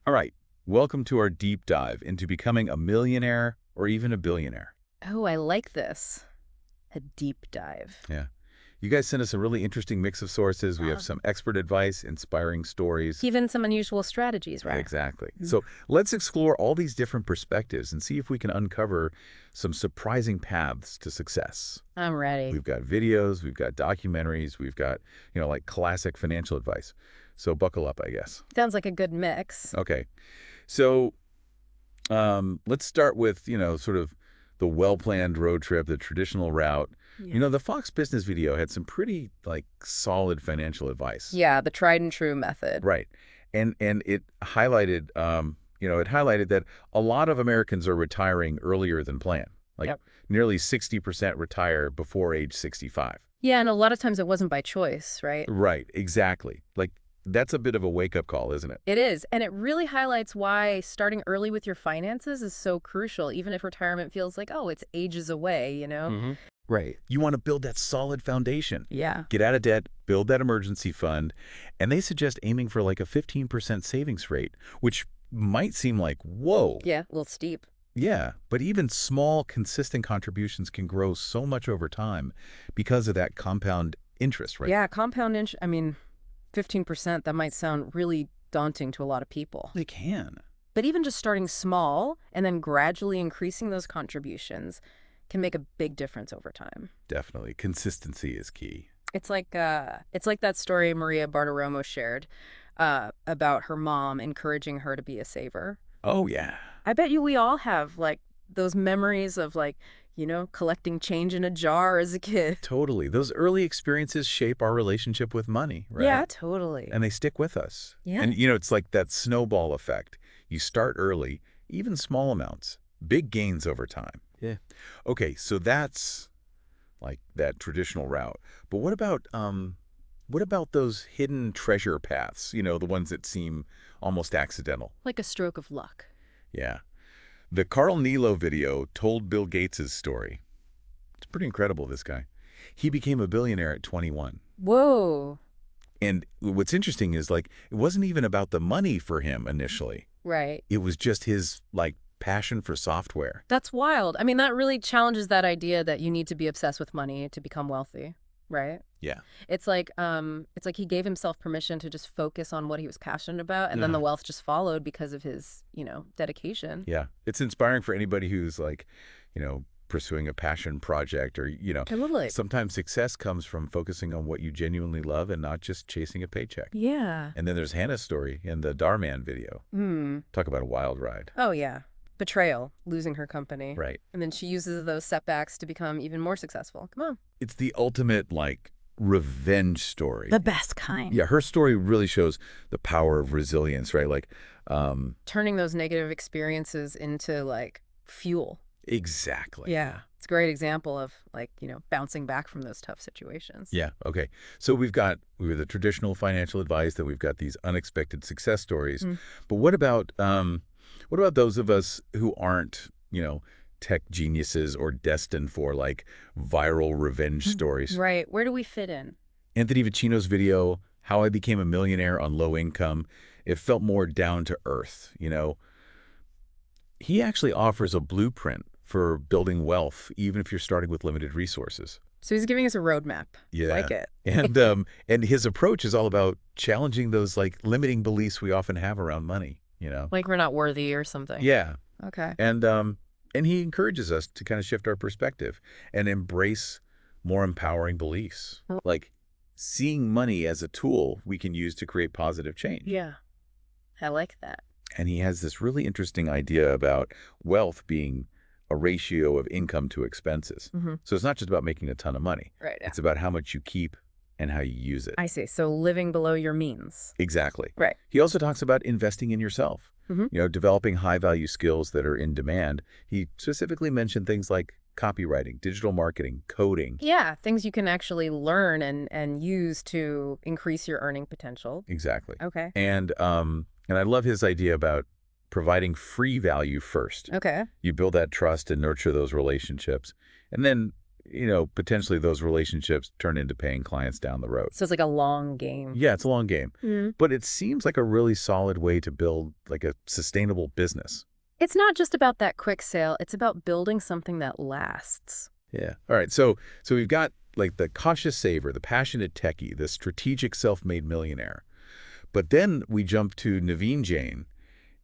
All right, welcome to our deep dive into becoming a millionaire or even a billionaire. Oh, I like this. A deep dive. Yeah. You guys sent us a really interesting mix of sources. We have Uh, some expert advice, inspiring stories. Even some unusual strategies, right? Exactly. Mm. So let's explore all these different perspectives and see if we can uncover some surprising paths to success. I'm ready. We've got videos, we've got documentaries, we've got, like classic financial advice. So buckle up, I guess. Sounds like a good mix. Okay. So let's start with, sort of the well-planned road trip, the traditional route. Yeah. The Fox Business video had some pretty, solid financial advice. Yeah, the tried and true method. Right. And it highlighted, that a lot of Americans are retiring earlier than planned. Like Yep. nearly 60% retire before age 65. Yeah, and a lot of times it wasn't by choice, right? Right, exactly. Like that's a bit of a wake-up call, isn't it? It is. And it really highlights why starting early with your finances is so crucial, even if retirement feels like, oh, it's ages away, you know? Hmm. Right. You want to build that solid foundation. Yeah. Get out of debt, build that emergency fund, and they suggest aiming for like a 15% savings rate, which might seem like, whoa. Yeah, a little steep. Yeah, but even small, consistent contributions can grow so much over time because of that compound interest rate. Yeah, compound inch, I mean, 15%, that might sound really daunting to a lot of people. They can. But even just starting small and then gradually increasing those contributions can make a big difference over time. Definitely. Consistency is key. It's like that story Maria Bartiromo shared about her mom encouraging her to be a saver. Oh, yeah. I bet you we all have like those memories of collecting change in a jar as a kid. Totally. Those early experiences shape our relationship with money, right? Yeah, totally. And they stick with us. Yeah. And, it's like that snowball effect. You start early, even small amounts, big gains over time. Yeah. Okay, so that's like that traditional route. But what about those hidden treasure paths, the ones that seem almost accidental? Like a stroke of luck. Yeah. The Carl Nilo video told Bill Gates' story. It's pretty incredible, this guy. He became a billionaire at 21. Whoa. And what's interesting is, it wasn't even about the money for him initially. Right. It was just his, passion for software. That's wild. I mean, that really challenges that idea that you need to be obsessed with money to become wealthy, right? Yeah. It's like he gave himself permission to just focus on what he was passionate about, and then the wealth just followed because of his, dedication. Yeah. It's inspiring for anybody who's, pursuing a passion project or, Totally. sometimes success comes from focusing on what you genuinely love and not just chasing a paycheck. Yeah. And then there's Hannah's story in the Darman video. Hmm. Talk about a wild ride. Oh, yeah. Betrayal, losing her company. Right. And then she uses those setbacks to become even more successful. Come on. It's the ultimate, revenge story. The best kind. Yeah, her story really shows the power of resilience, right? Turning those negative experiences into, fuel. Exactly. Yeah. It's a great example of, bouncing back from those tough situations. Yeah, okay. So we have the traditional financial advice, then we've got these unexpected success stories. Mm. But what about those of us who aren't, tech geniuses or destined for viral revenge stories? Right. Where do we fit in? Anthony Vicino's video, How I Became a Millionaire on Low Income, it felt more down to earth. He actually offers a blueprint for building wealth, even if you're starting with limited resources. So he's giving us a roadmap. Yeah. Like it. And his approach is all about challenging those limiting beliefs we often have around money. Like we're not worthy or something. Yeah. Okay. And he encourages us to kind of shift our perspective and embrace more empowering beliefs. Like seeing money as a tool we can use to create positive change. Yeah. I like that. And he has this really interesting idea about wealth being a ratio of income to expenses. Mm-hmm. So it's not just about making a ton of money. Right. Yeah. It's about how much you keep and how you use it. I see. So living below your means. Exactly. Right. He also talks about investing in yourself, developing high-value skills that are in demand. He specifically mentioned things like copywriting, digital marketing, coding. Yeah. Things you can actually learn and use to increase your earning potential. Exactly. Okay. And I love his idea about providing free value first. Okay. You build that trust and nurture those relationships. And then potentially those relationships turn into paying clients down the road. So it's like a long game. Yeah, it's a long game. Mm. But it seems like a really solid way to build like a sustainable business. It's not just about that quick sale. It's about building something that lasts. Yeah. All right. So we've got like the cautious saver, the passionate techie, the strategic self-made millionaire. But then we jump to Naveen Jain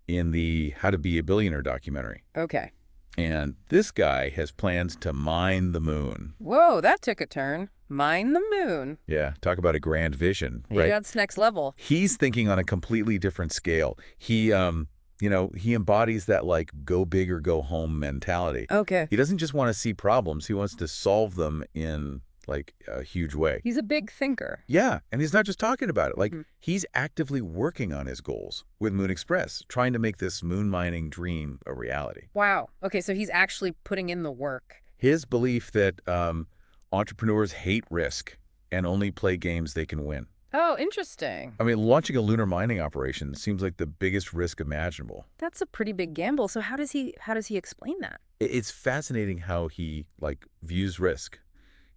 in the How to Be a Billionaire documentary. Okay. And this guy has plans to mine the moon. Whoa, that took a turn. Mine the moon. Yeah, talk about a grand vision, right? That's next level. He's thinking on a completely different scale. He embodies that like go big or go home mentality. Okay. He doesn't just want to see problems. He wants to solve them in like a huge way. He's a big thinker. Yeah, and he's not just talking about it. Like he's actively working on his goals with Moon Express, trying to make this moon mining dream a reality. Wow. Okay, so he's actually putting in the work. His belief that entrepreneurs hate risk and only play games they can win. Oh, interesting. I mean, launching a lunar mining operation seems like the biggest risk imaginable. That's a pretty big gamble. So how does he explain that? It's fascinating how he like views risk.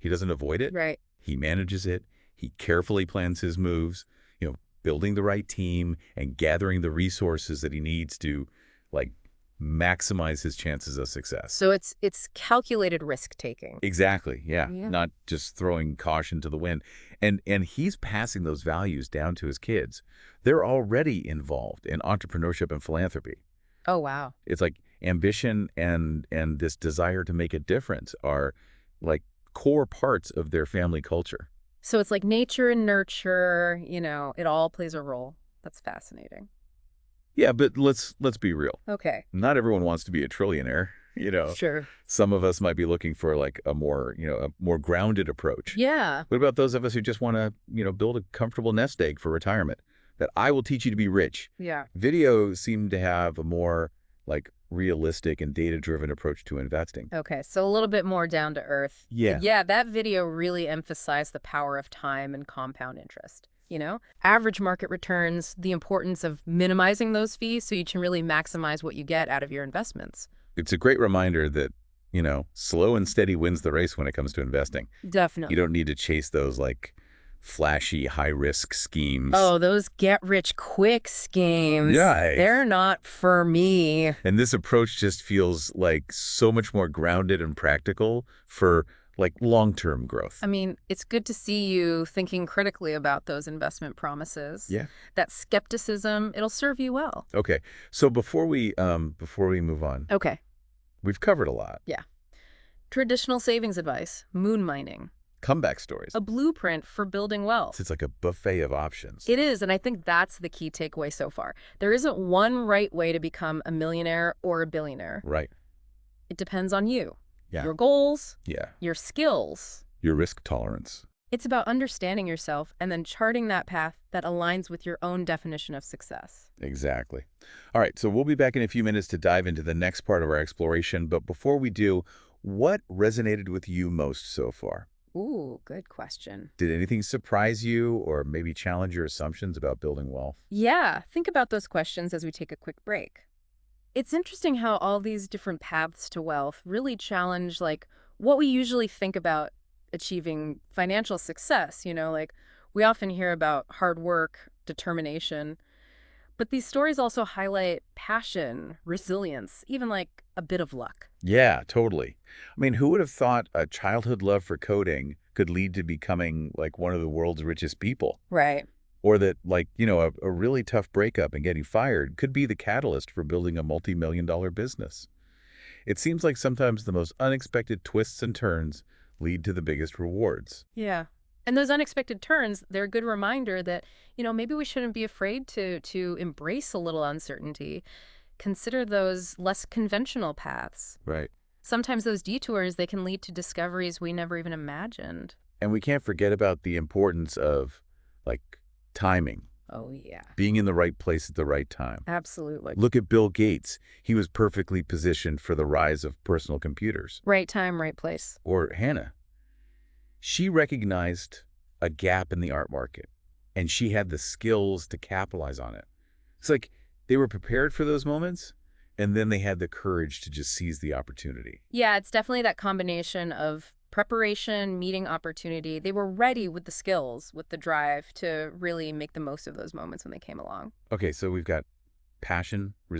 He doesn't avoid it. Right. He manages it. He carefully plans his moves, building the right team and gathering the resources that he needs to like maximize his chances of success. So it's calculated risk taking. Exactly. Yeah. Not just throwing caution to the wind. And he's passing those values down to his kids. They're already involved in entrepreneurship and philanthropy. Oh, wow. It's like ambition and this desire to make a difference are like core parts of their family culture. So it's like nature and nurture, it all plays a role. That's fascinating. Yeah, but let's be real. Okay. Not everyone wants to be a trillionaire, Sure. Some of us might be looking for like a more grounded approach. Yeah. What about those of us who just want to, build a comfortable nest egg for retirement? That I will teach you to be rich. Yeah. Videos seem to have a more like realistic and data-driven approach to investing. Okay, so a little bit more down to earth. Yeah. Yeah, that video really emphasized the power of time and compound interest. Average market returns, the importance of minimizing those fees so you can really maximize what you get out of your investments. It's a great reminder that, slow and steady wins the race when it comes to investing. Definitely. You don't need to chase those like flashy, high-risk schemes. Oh, those get-rich-quick schemes. Yeah. They're not for me. And this approach just feels like so much more grounded and practical for like long-term growth. I mean, it's good to see you thinking critically about those investment promises. Yeah. That skepticism, it'll serve you well. Okay. So before we move on. Okay. We've covered a lot. Yeah. Traditional savings advice, moon mining. Comeback stories. A blueprint for building wealth. It's like a buffet of options. It is, and I think that's the key takeaway so far. There isn't one right way to become a millionaire or a billionaire. Right. It depends on you. Yeah. Your goals. Yeah. Your skills. Your risk tolerance. It's about understanding yourself and then charting that path that aligns with your own definition of success. Exactly. All right, so we'll be back in a few minutes to dive into the next part of our exploration. But before we do, what resonated with you most so far? Ooh, good question. Did anything surprise you or maybe challenge your assumptions about building wealth? Yeah, think about those questions as we take a quick break. It's interesting how all these different paths to wealth really challenge like what we usually think about achieving financial success. Like we often hear about hard work, determination, but these stories also highlight passion, resilience, even like a bit of luck. Yeah, totally. I mean, who would have thought a childhood love for coding could lead to becoming like one of the world's richest people? Right. Or that like, a really tough breakup and getting fired could be the catalyst for building a multi-million-dollar business. It seems like sometimes the most unexpected twists and turns lead to the biggest rewards. Yeah. And those unexpected turns, they're a good reminder that, maybe we shouldn't be afraid to embrace a little uncertainty. Consider those less conventional paths. Right. Sometimes those detours, they can lead to discoveries we never even imagined. And we can't forget about the importance of, like, timing. Oh, yeah. Being in the right place at the right time. Absolutely. Look at Bill Gates. He was perfectly positioned for the rise of personal computers. Right time, right place. Or Hannah. She recognized a gap in the art market, and she had the skills to capitalize on it. It's like they were prepared for those moments, and then they had the courage to just seize the opportunity. Yeah, it's definitely that combination of Preparation, meeting opportunity, they were ready with the skills, with the drive to really make the most of those moments when they came along. Okay, so we've got passion,